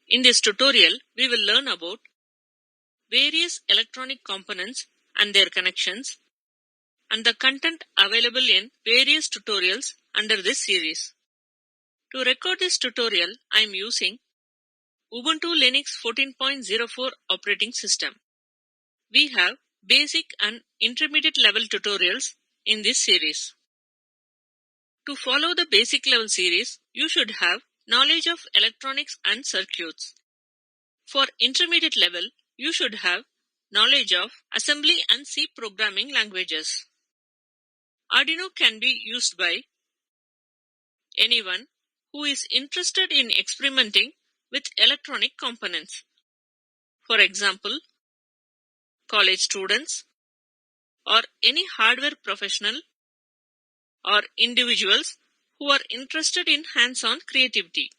In this tutorial, we will learn about various electronic components and their connections and the content available in various tutorials under this series. To record this tutorial, I am using Ubuntu Linux 14.04 operating system. We have basic and intermediate level tutorials in this series. To follow the basic level series, you should have knowledge of electronics and circuits. For intermediate level, you should have knowledge of assembly and C programming languages. Arduino can be used by anyone who is interested in experimenting with electronic components. For example, college students or any hardware professional or individuals who are interested in hands-on creativity.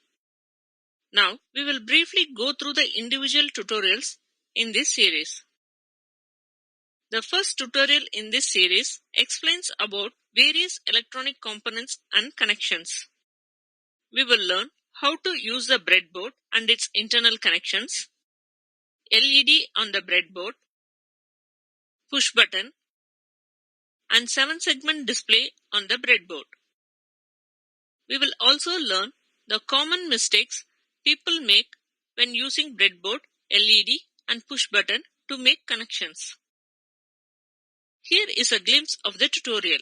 Now, we will briefly go through the individual tutorials in this series. The first tutorial in this series explains about various electronic components and connections. We will learn how to use the breadboard and its internal connections, LED on the breadboard, push button, and 7-segment display on the breadboard. We will also learn the common mistakes people make when using breadboard, LED, and push button to make connections. Here is a glimpse of the tutorial.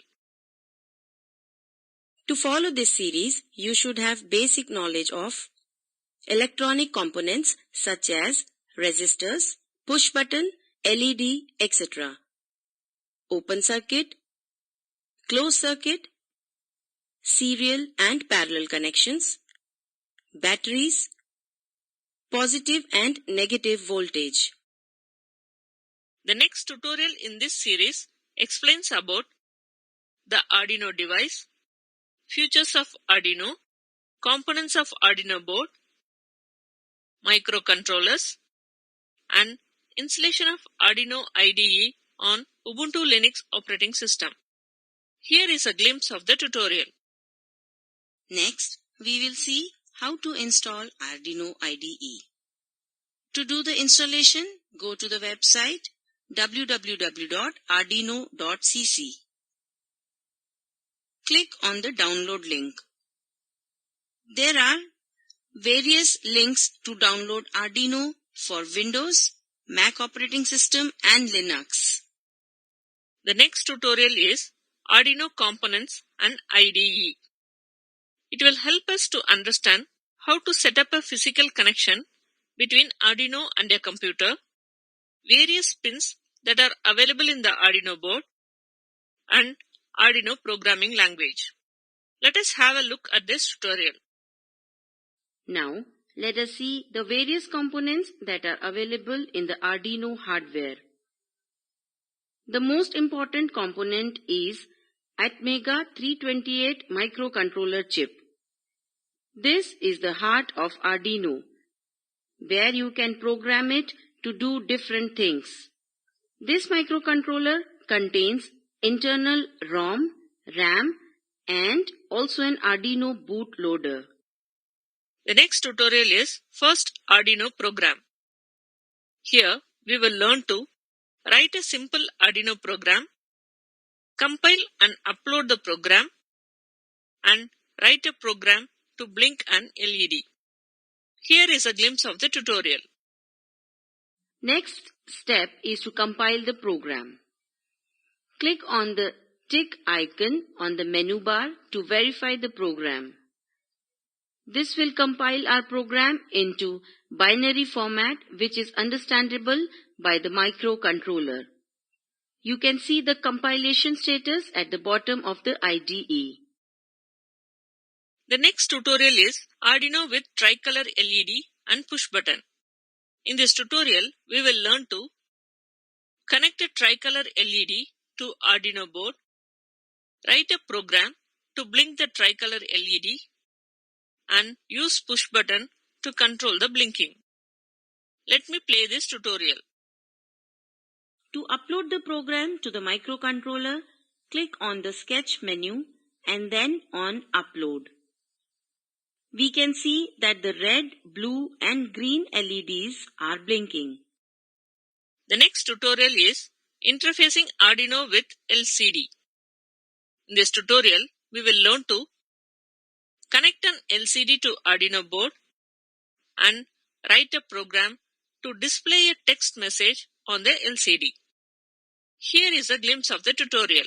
To follow this series, you should have basic knowledge of electronic components such as resistors, push button, LED, etc. Open circuit, closed circuit, serial and parallel connections, batteries, positive and negative voltage. The next tutorial in this series explains about the Arduino device, features of Arduino, components of Arduino board, microcontrollers, and installation of Arduino IDE on Ubuntu Linux operating system. Here is a glimpse of the tutorial. Next, we will see how to install Arduino IDE. To do the installation, go to the website www.arduino.cc. Click on the download link. There are various links to download Arduino for Windows, Mac operating system and Linux. The next tutorial is Arduino components and IDE. It will help us to understand how to set up a physical connection between Arduino and a computer, various pins that are available in the Arduino board, and Arduino programming language. Let us have a look at this tutorial. Now, let us see the various components that are available in the Arduino hardware. The most important component is Atmega 328 microcontroller chip. This is the heart of Arduino, where you can program it to do different things. This microcontroller contains internal ROM, RAM, and also an Arduino bootloader. The next tutorial is first Arduino program. Here we will learn to write a simple Arduino program, compile and upload the program, and write a program to blink an LED. Here is a glimpse of the tutorial. Next step is to compile the program. Click on the tick icon on the menu bar to verify the program. This will compile our program into binary format, which is understandable by the microcontroller. You can see the compilation status at the bottom of the IDE. The next tutorial is Arduino with tricolor LED and push button. In this tutorial, we will learn to connect a tricolor LED to Arduino board, write a program to blink the tricolor LED, and use push button to control the blinking. Let me play this tutorial. To upload the program to the microcontroller, click on the Sketch menu and then on Upload. we can see that the red, blue and green LEDs are blinking. The next tutorial is interfacing Arduino with LCD. In this tutorial, we will learn to connect an LCD to Arduino board and write a program to display a text message on the LCD. Here is a glimpse of the tutorial.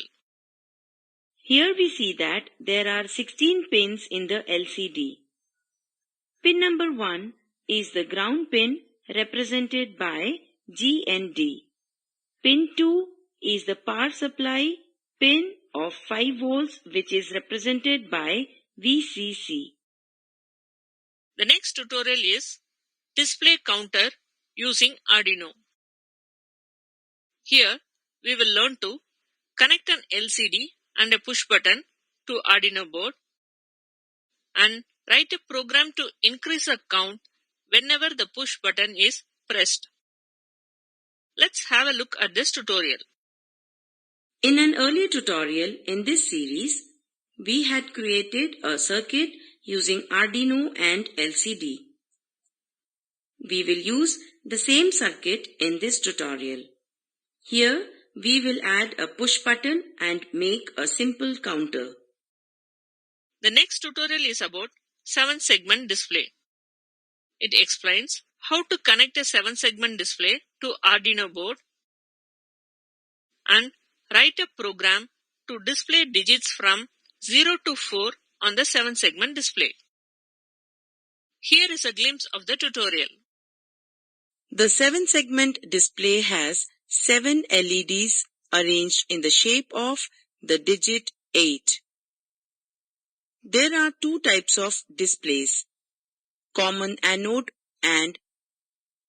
Here we see that there are 16 pins in the LCD. Pin number 1 is the ground pin represented by G and D. Pin 2 is the power supply pin of 5 volts which is represented by VCC. The next tutorial is display counter using Arduino. Here we will learn to connect an LCD and a push button to Arduino board and write a program to increase the count whenever the push button is pressed. Let's have a look at this tutorial. In an earlier tutorial in this series, we had created a circuit using Arduino and LCD. We will use the same circuit in this tutorial. Here, we will add a push button and make a simple counter. The next tutorial is about 7-segment display. It explains how to connect a 7-segment display to Arduino board and write a program to display digits from 0 to 4 on the 7-segment display. Here is a glimpse of the tutorial. The 7-segment display has 7 LEDs arranged in the shape of the digit 8. There are 2 types of displays, common anode and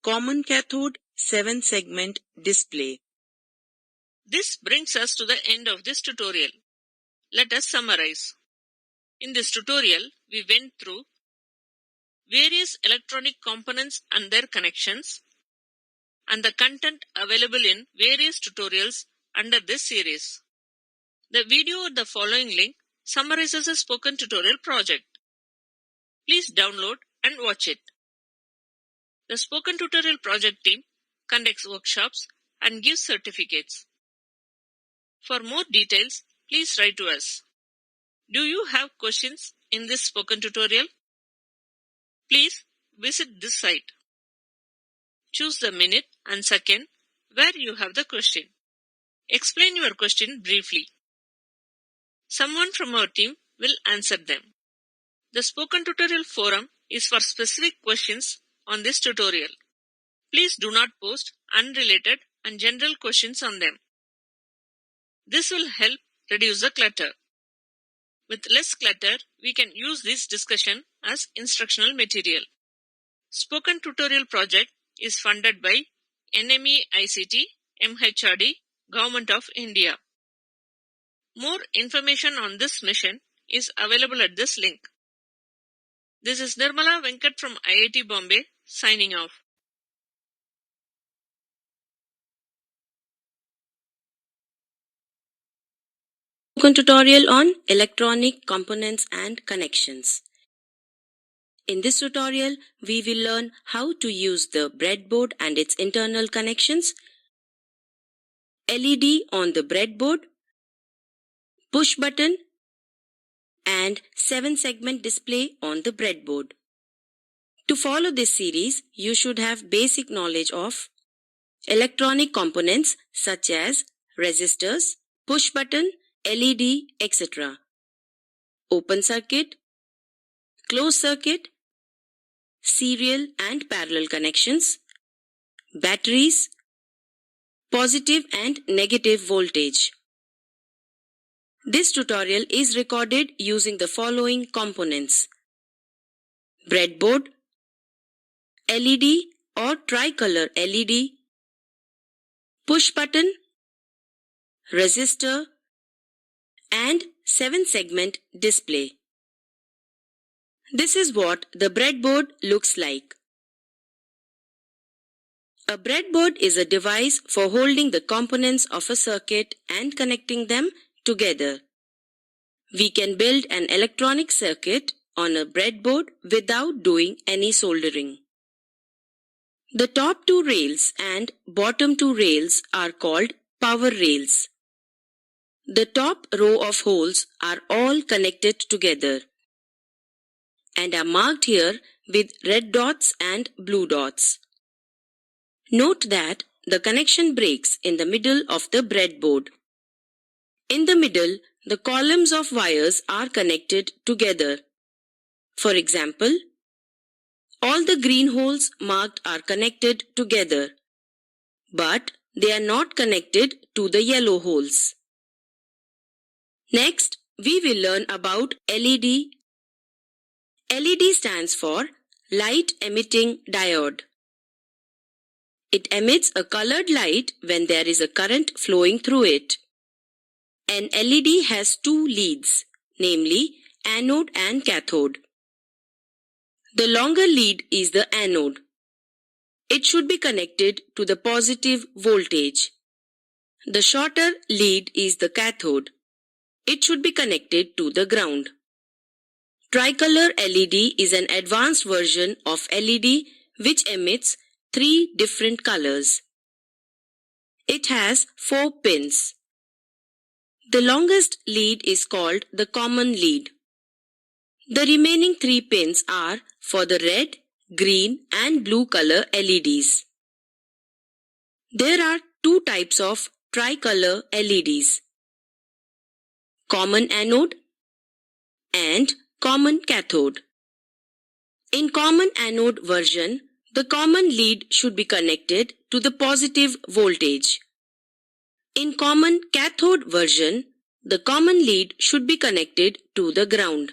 common cathode 7-segment display. This brings us to the end of this tutorial. Let us summarize. In this tutorial, we went through various electronic components and their connections, and the content available in various tutorials under this series. The video at the following link summarizes a spoken tutorial project. Please download and watch it. The spoken tutorial project team conducts workshops and gives certificates. For more details, please write to us. Do you have questions in this spoken tutorial? Please visit this site. Choose the minute and second where you have the question. Explain your question briefly. Someone from our team will answer them. The spoken tutorial forum is for specific questions on this tutorial. Please do not post unrelated and general questions on them. This will help reduce the clutter. With less clutter, we can use this discussion as instructional material. Spoken Tutorial project is funded by NME-ICT, MHRD, Government of India. More information on this mission is available at this link. This is Nirmala Venkat from IIT Bombay signing off. Spoken tutorial on electronic components and connections. In this tutorial, we will learn how to use the breadboard and its internal connections, LED on the breadboard, push button, and 7-segment display on the breadboard. To follow this series, you should have basic knowledge of electronic components such as resistors, push button, LED, etc. Open circuit, closed circuit, serial and parallel connections, batteries, positive and negative voltage. This tutorial is recorded using the following components: breadboard, LED or tricolor LED, push button, resistor, and 7-segment display. This is what the breadboard looks like. A breadboard is a device for holding the components of a circuit and connecting them together. We can build an electronic circuit on a breadboard without doing any soldering. The top two rails and bottom two rails are called power rails. The top row of holes are all connected together and are marked here with red dots and blue dots. Note that the connection breaks in the middle of the breadboard. In the middle, the columns of wires are connected together. For example, all the green holes marked are connected together, but they are not connected to the yellow holes. Next, we will learn about LED. LED stands for Light Emitting Diode. It emits a colored light when there is a current flowing through it. An LED has two leads, namely anode and cathode. The longer lead is the anode. It should be connected to the positive voltage. The shorter lead is the cathode. It should be connected to the ground. Tricolor LED is an advanced version of LED which emits 3 different colors. It has 4 pins. The longest lead is called the common lead. The remaining 3 pins are for the red, green and blue color LEDs. There are 2 types of tricolor LEDs: common anode and common cathode. In common anode version, the common lead should be connected to the positive voltage. In common cathode version, the common lead should be connected to the ground.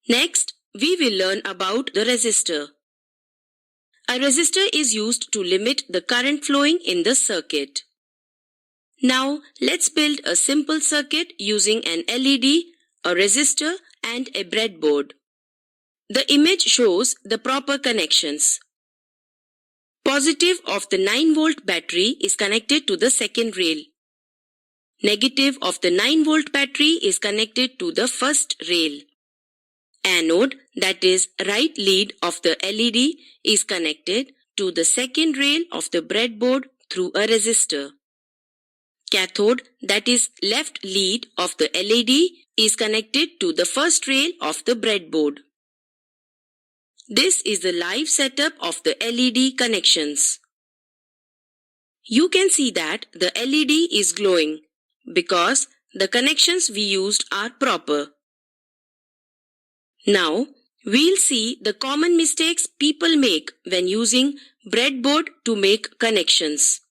Next, we will learn about the resistor. A resistor is used to limit the current flowing in the circuit. Now, let's build a simple circuit using an LED, a resistor and a breadboard. The image shows the proper connections. Positive of the 9-volt battery is connected to the second rail. Negative of the 9-volt battery is connected to the first rail. Anode, that is right lead of the LED, is connected to the second rail of the breadboard through a resistor. Cathode, that is left lead of the LED, is connected to the first rail of the breadboard. This is the live setup of the LED connections. You can see that the LED is glowing because the connections we used are proper. Now, we'll see the common mistakes people make when using breadboard to make connections.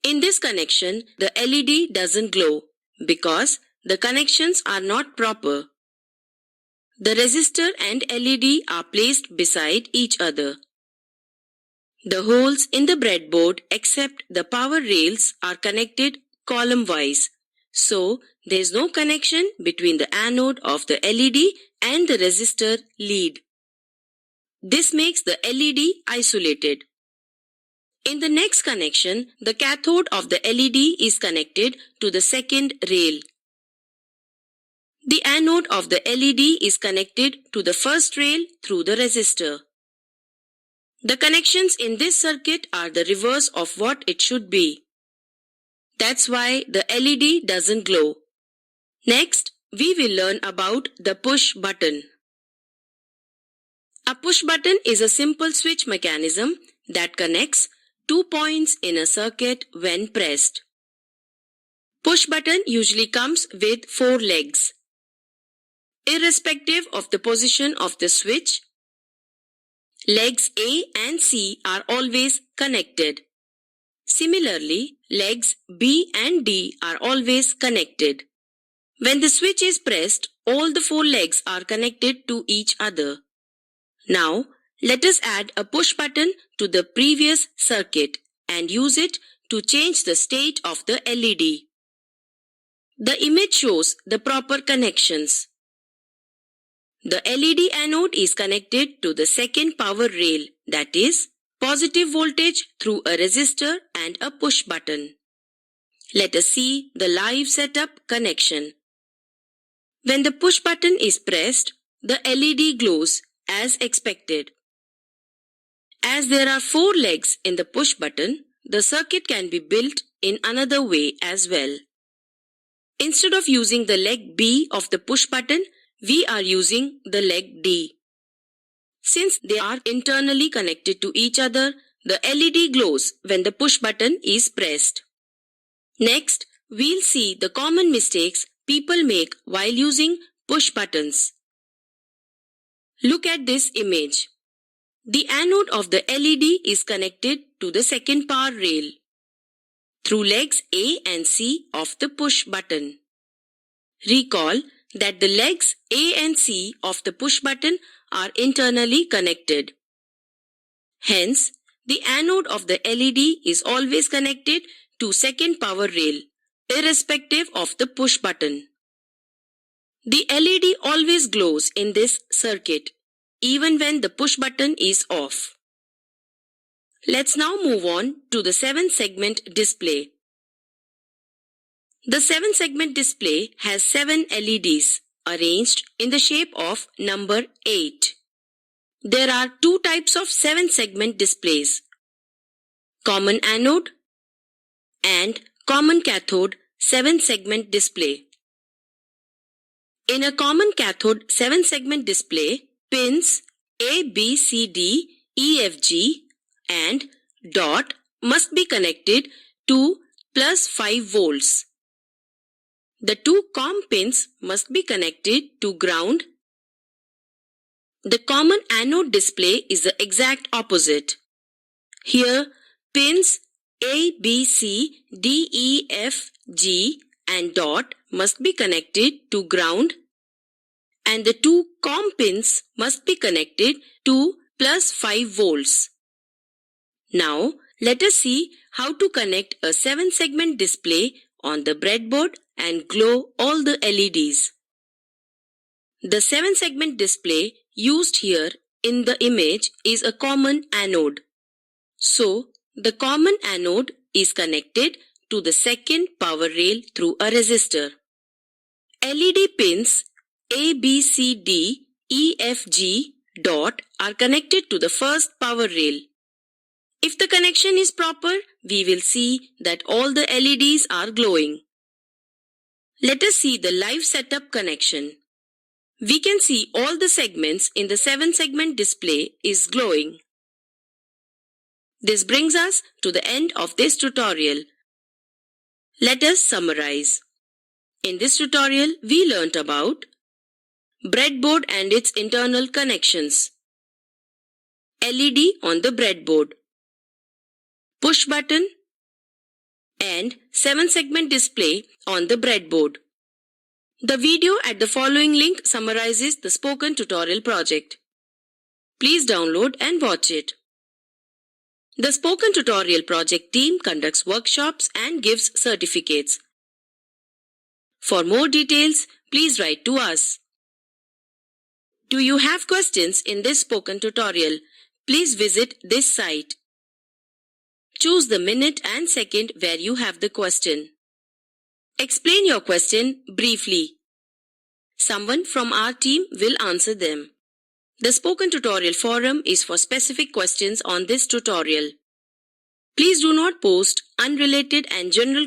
In this connection, the LED doesn't glow because the connections are not proper. The resistor and LED are placed beside each other. The holes in the breadboard except the power rails are connected column-wise, so there is no connection between the anode of the LED and the resistor lead. This makes the LED isolated. In the next connection, the cathode of the LED is connected to the second rail. The anode of the LED is connected to the first rail through the resistor. The connections in this circuit are the reverse of what it should be. That's why the LED doesn't glow. Next, we will learn about the push button. A push button is a simple switch mechanism that connects 2 points in a circuit when pressed. Push button usually comes with 4 legs. Irrespective of the position of the switch, legs A and C are always connected. Similarly, legs B and D are always connected. When the switch is pressed, all the 4 legs are connected to each other. Now, let us add a push button to the previous circuit and use it to change the state of the LED. The image shows the proper connections. The LED anode is connected to the second power rail, that is, positive voltage through a resistor and a push button. Let us see the live setup connection. When the push button is pressed, the LED glows as expected. As there are 4 legs in the push button, the circuit can be built in another way as well. Instead of using the leg B of the push button, we are using the leg D. Since they are internally connected to each other, the LED glows when the push button is pressed. Next, we'll see the common mistakes people make while using push buttons. Look at this image. The anode of the LED is connected to the second power rail through legs A and C of the push button. Recall that the legs A and C of the push button are internally connected. Hence, the anode of the LED is always connected to second power rail, irrespective of the push button. The LED always glows in this circuit, even when the push button is off. Let's now move on to the 7-segment display. The 7-segment display has 7 LEDs arranged in the shape of number 8. There are 2 types of 7-segment displays: common anode and common cathode 7-segment display. In a common cathode 7-segment display, pins A, B, C, D, E, F, G and dot must be connected to plus 5 volts. The 2 COM pins must be connected to ground. The common anode display is the exact opposite. Here, pins A, B, C, D, E, F, G and dot must be connected to ground, and the 2 COM pins must be connected to plus 5 volts. Now, let us see how to connect a 7-segment display on the breadboard and glow all the LEDs. The 7-segment display used here in the image is a common anode. So, the common anode is connected to the second power rail through a resistor. LED pins A, B, C, D, E, F, G, dot are connected to the first power rail. If the connection is proper, we will see that all the LEDs are glowing. Let us see the live setup connection. We can see all the segments in the 7-segment display is glowing. This brings us to the end of this tutorial. Let us summarize. In this tutorial, we learnt about breadboard and its internal connections, LED on the breadboard, push button, and 7-segment display on the breadboard. The video at the following link summarizes the spoken tutorial project. Please download and watch it. The spoken tutorial project team conducts workshops and gives certificates. For more details, please write to us. Do you have questions in this spoken tutorial? Please visit this site. Choose the minute and second where you have the question. Explain your question briefly. Someone from our team will answer them. The spoken tutorial forum is for specific questions on this tutorial. Please do not post unrelated and general